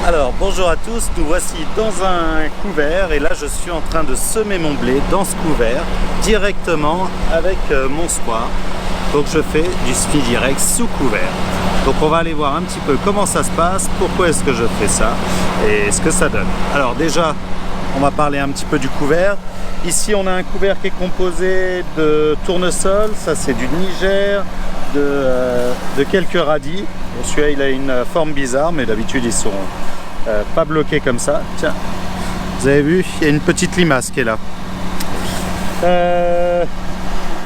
Alors bonjour à tous, nous voici dans un couvert et là je suis en train de semer mon blé dans ce couvert directement avec mon soir. Donc je fais du semis direct sous couvert. Donc on va aller voir un petit peu comment ça se passe, pourquoi est-ce que je fais ça et ce que ça donne. Alors déjà on va parler un petit peu du couvert. Ici on a un couvert qui est composé de tournesol, ça c'est du Niger, de quelques radis. Bon, celui-là il a une forme bizarre mais d'habitude ils sont pas bloqués comme ça. Tiens, vous avez vu, il y a une petite limace qui est là.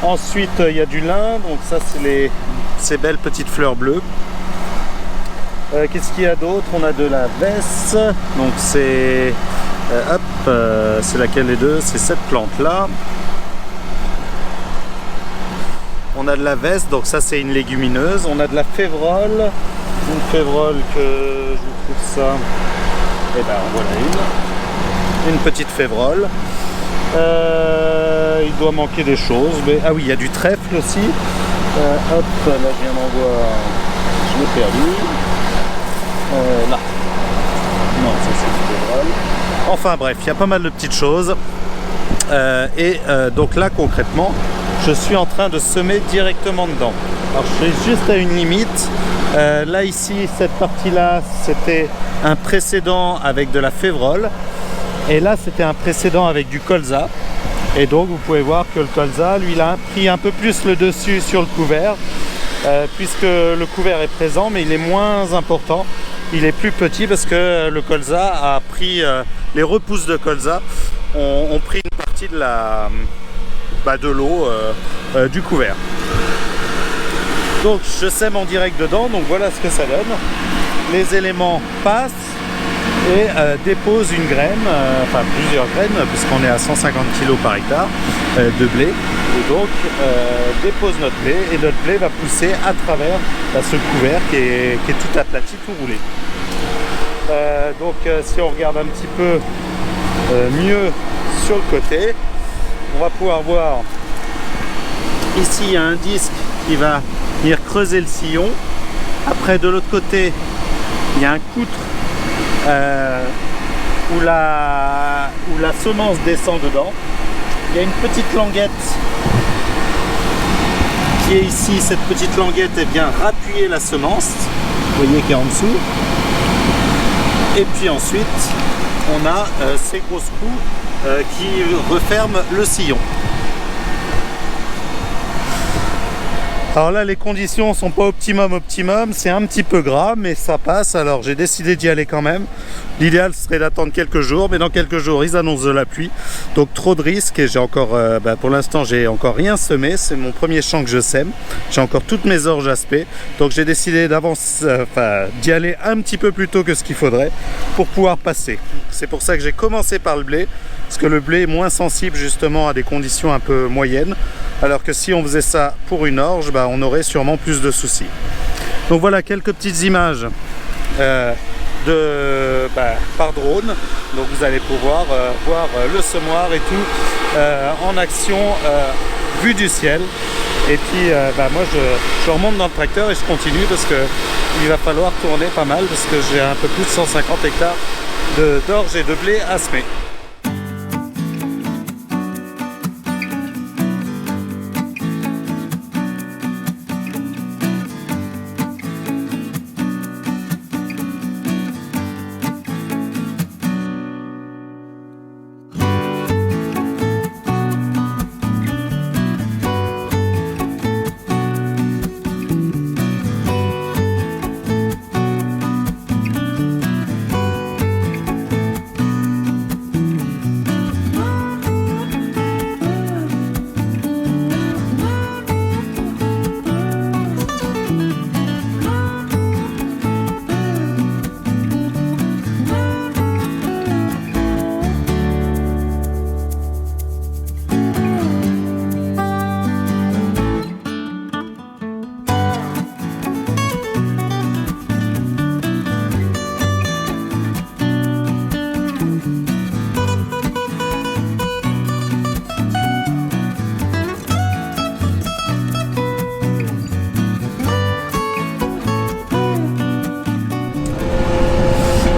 Ensuite il y a du lin, donc ça c'est ces belles petites fleurs bleues. Qu'est-ce qu'il y a d'autre? On a de la vesse, donc c'est c'est laquelle les deux? C'est cette plante là. On a de la veste, donc ça c'est une légumineuse. On a de la févrole, une févrole que je vous trouve ça. Et ben voilà une petite févrole. Il doit manquer des choses, mais ah oui, il y a du trèfle aussi. Hop, là je viens d'en voir. Je l'ai perdu. Là. Non, ça c'est une févrole. Enfin bref, il y a pas mal de petites choses. Donc là concrètement, je suis en train de semer directement dedans. Alors je suis juste à une limite. Là ici, cette partie-là, c'était un précédent avec de la févrole. Et là, c'était un précédent avec du colza. Et donc, vous pouvez voir que le colza, lui, il a pris un peu plus le dessus sur le couvert. Puisque le couvert est présent, mais il est moins important. Il est plus petit parce que le colza a pris... les repousses de colza ont pris une partie de l'eau du couvert. Donc je sème en direct dedans, donc voilà ce que ça donne. Les éléments passent et déposent une graine, enfin plusieurs graines, puisqu'on est à 150 kg par hectare de blé. Et donc dépose notre blé et notre blé va pousser à travers ce couvert qui est tout aplati, tout roulé. Donc si on regarde un petit peu mieux sur le côté, on va pouvoir voir ici il y a un disque qui va venir creuser le sillon. Après de l'autre côté il y a un coutre où la semence descend dedans. Il y a une petite languette qui est ici. Cette petite languette vient rappuyer la semence, vous voyez qui est en dessous. Et puis ensuite on a ces gros trous qui referment le sillon. Alors là les conditions sont pas optimum, c'est un petit peu gras mais ça passe, alors j'ai décidé d'y aller quand même. L'idéal serait d'attendre quelques jours, mais dans quelques jours ils annoncent de la pluie, donc trop de risques. Et j'ai encore, pour l'instant j'ai encore rien semé, c'est mon premier champ que je sème, j'ai encore toutes mes orges aspect, donc j'ai décidé d'y aller un petit peu plus tôt que ce qu'il faudrait pour pouvoir passer. C'est pour ça que j'ai commencé par le blé, parce que le blé est moins sensible justement à des conditions un peu moyennes, alors que si on faisait ça pour une orge, on aurait sûrement plus de soucis. Donc voilà quelques petites images par drone, donc vous allez pouvoir voir le semoir et tout en action vue du ciel. Et puis moi je remonte dans le tracteur et je continue parce que il va falloir tourner pas mal parce que j'ai un peu plus de 150 hectares d'orge et de blé à semer.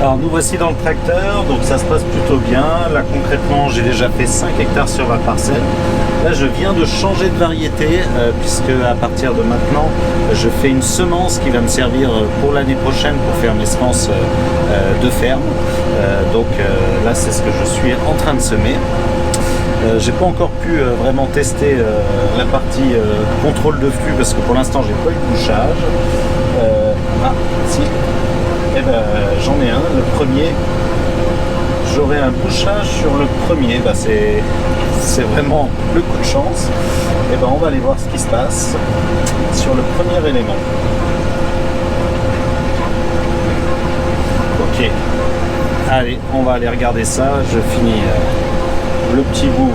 Alors nous voici dans le tracteur, donc ça se passe plutôt bien. Là concrètement j'ai déjà fait 5 hectares sur ma parcelle. Là je viens de changer de variété puisque à partir de maintenant je fais une semence qui va me servir pour l'année prochaine pour faire mes semences de ferme. Donc là c'est ce que je suis en train de semer. J'ai pas encore pu vraiment tester la partie contrôle de flux parce que pour l'instant j'ai pas eu de bouchage. Si. Eh ben, j'en ai un, le premier. J'aurai un bouchage sur le premier. Bah, c'est vraiment le coup de chance. Et ben, on va aller voir ce qui se passe sur le premier élément. Ok. Allez, on va aller regarder ça. Je finis le petit bout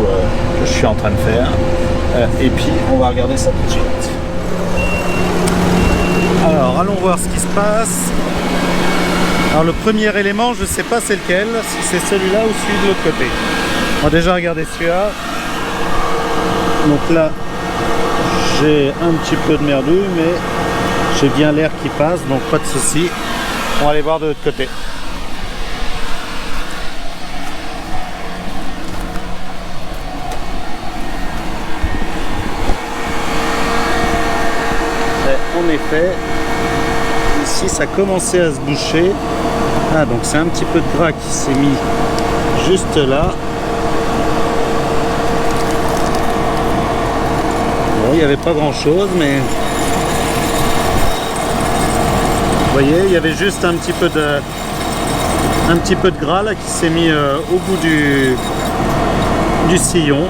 que je suis en train de faire. Et puis, on va regarder ça tout de suite. Alors, allons voir ce qui se passe. Alors le premier élément, je ne sais pas c'est lequel, si c'est celui-là ou celui de l'autre côté. On va déjà regarder celui-là. Donc là, j'ai un petit peu de merdouille, mais j'ai bien l'air qui passe, donc pas de souci. On va aller voir de l'autre côté. Et en effet, ici ça commençait à se boucher. Ah, donc c'est un petit peu de gras qui s'est mis juste là. Bon, il n'y avait pas grand chose, mais vous voyez, il y avait juste un petit peu de gras là qui s'est mis au bout du sillon.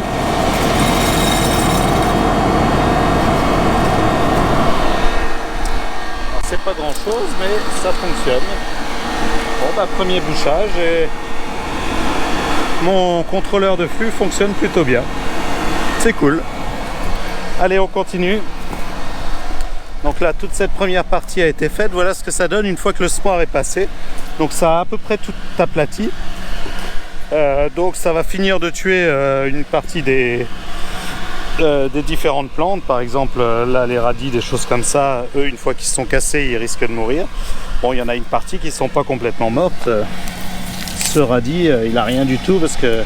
C'est pas grand chose, mais ça fonctionne. Bon bah premier bouchage et mon contrôleur de flux fonctionne plutôt bien. C'est cool. Allez, on continue. Donc là, toute cette première partie a été faite. Voilà ce que ça donne une fois que le semoir est passé. Donc ça a à peu près tout aplati. Donc ça va finir de tuer une partie des différentes plantes. Par exemple, là les radis, des choses comme ça, eux une fois qu'ils sont cassés, ils risquent de mourir. Bon, il y en a une partie qui ne sont pas complètement mortes. Ce radis, il n'a rien du tout parce que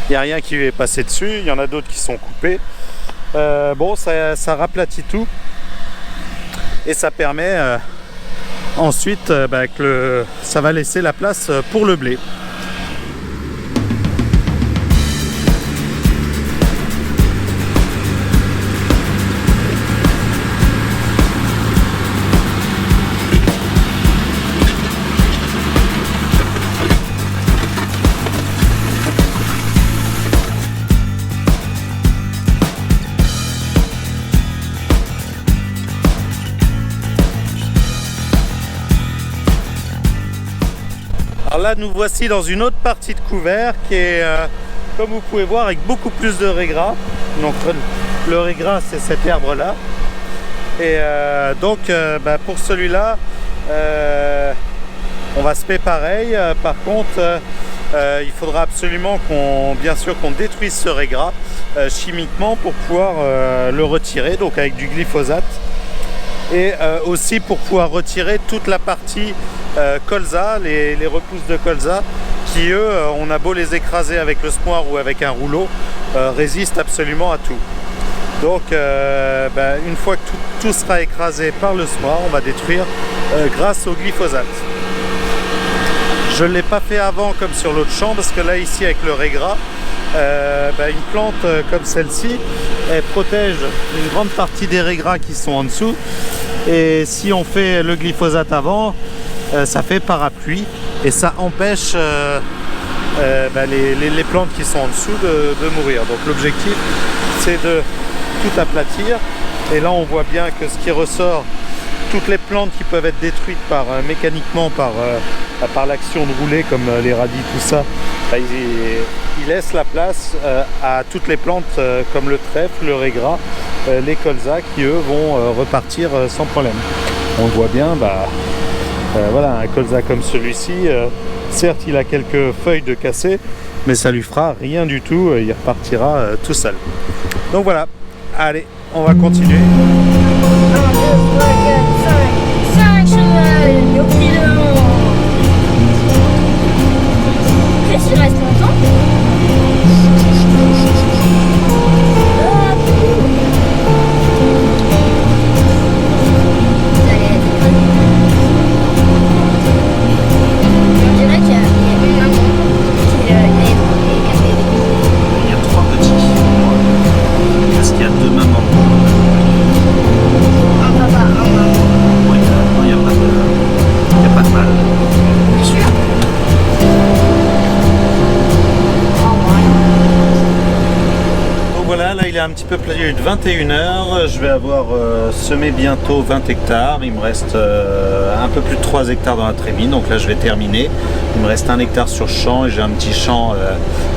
il n'y a rien qui lui est passé dessus. Il y en a d'autres qui sont coupés. Bon, ça raplatit tout et ça permet ensuite que ça va laisser la place pour le blé. Alors là, nous voici dans une autre partie de couvert qui est, comme vous pouvez voir, avec beaucoup plus de raies-gras. Donc le raies-gras, c'est cette herbe-là. Et pour celui-là, on va semer pareil. Par contre, il faudra absolument qu'on détruise ce raies-gras chimiquement pour pouvoir le retirer, donc avec du glyphosate. Et aussi pour pouvoir retirer toute la partie colza, les repousses de colza qui eux, on a beau les écraser avec le semoir ou avec un rouleau, résistent absolument à tout. Donc une fois que tout sera écrasé par le semoir, on va détruire grâce au glyphosate. Je ne l'ai pas fait avant comme sur l'autre champ parce que là ici avec le raies-gras, une plante comme celle-ci, elle protège une grande partie des raies-gras qui sont en dessous, et si on fait le glyphosate avant, ça fait parapluie et ça empêche les plantes qui sont en dessous de mourir. Donc l'objectif c'est de tout aplatir, et là on voit bien que ce qui ressort, toutes les plantes qui peuvent être détruites mécaniquement par l'action de rouler comme les radis, tout ça, il laisse la place à toutes les plantes comme le trèfle, le raies-gras, les colzas qui eux vont repartir sans problème. On le voit bien, voilà, un colza comme celui-ci, certes il a quelques feuilles de cassé, mais ça lui fera rien du tout, il repartira tout seul. Donc voilà, allez, on va continuer. est un petit peu plus de 21 h. Je vais avoir semé bientôt 20 hectares. Il me reste un peu plus de 3 hectares dans la trémie. Donc là, je vais terminer. Il me reste 1 hectare sur champ et j'ai un petit champ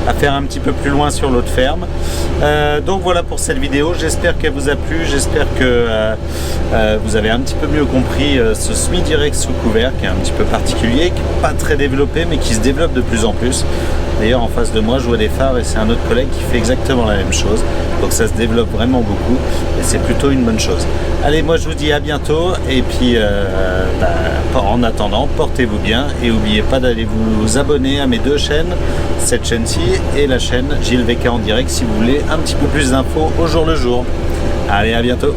à faire un petit peu plus loin sur l'autre ferme. Donc voilà pour cette vidéo. J'espère qu'elle vous a plu. J'espère que vous avez un petit peu mieux compris ce semi-direct sous couvert qui est un petit peu particulier, qui n'est pas très développé mais qui se développe de plus en plus. D'ailleurs en face de moi je vois des phares et c'est un autre collègue qui fait exactement la même chose. Donc ça se développe vraiment beaucoup et c'est plutôt une bonne chose. Allez, moi je vous dis à bientôt et puis en attendant portez-vous bien et n'oubliez pas d'aller vous abonner à mes deux chaînes, cette chaîne-ci et la chaîne Gilles VK en direct si vous voulez un petit peu plus d'infos au jour le jour. Allez, à bientôt.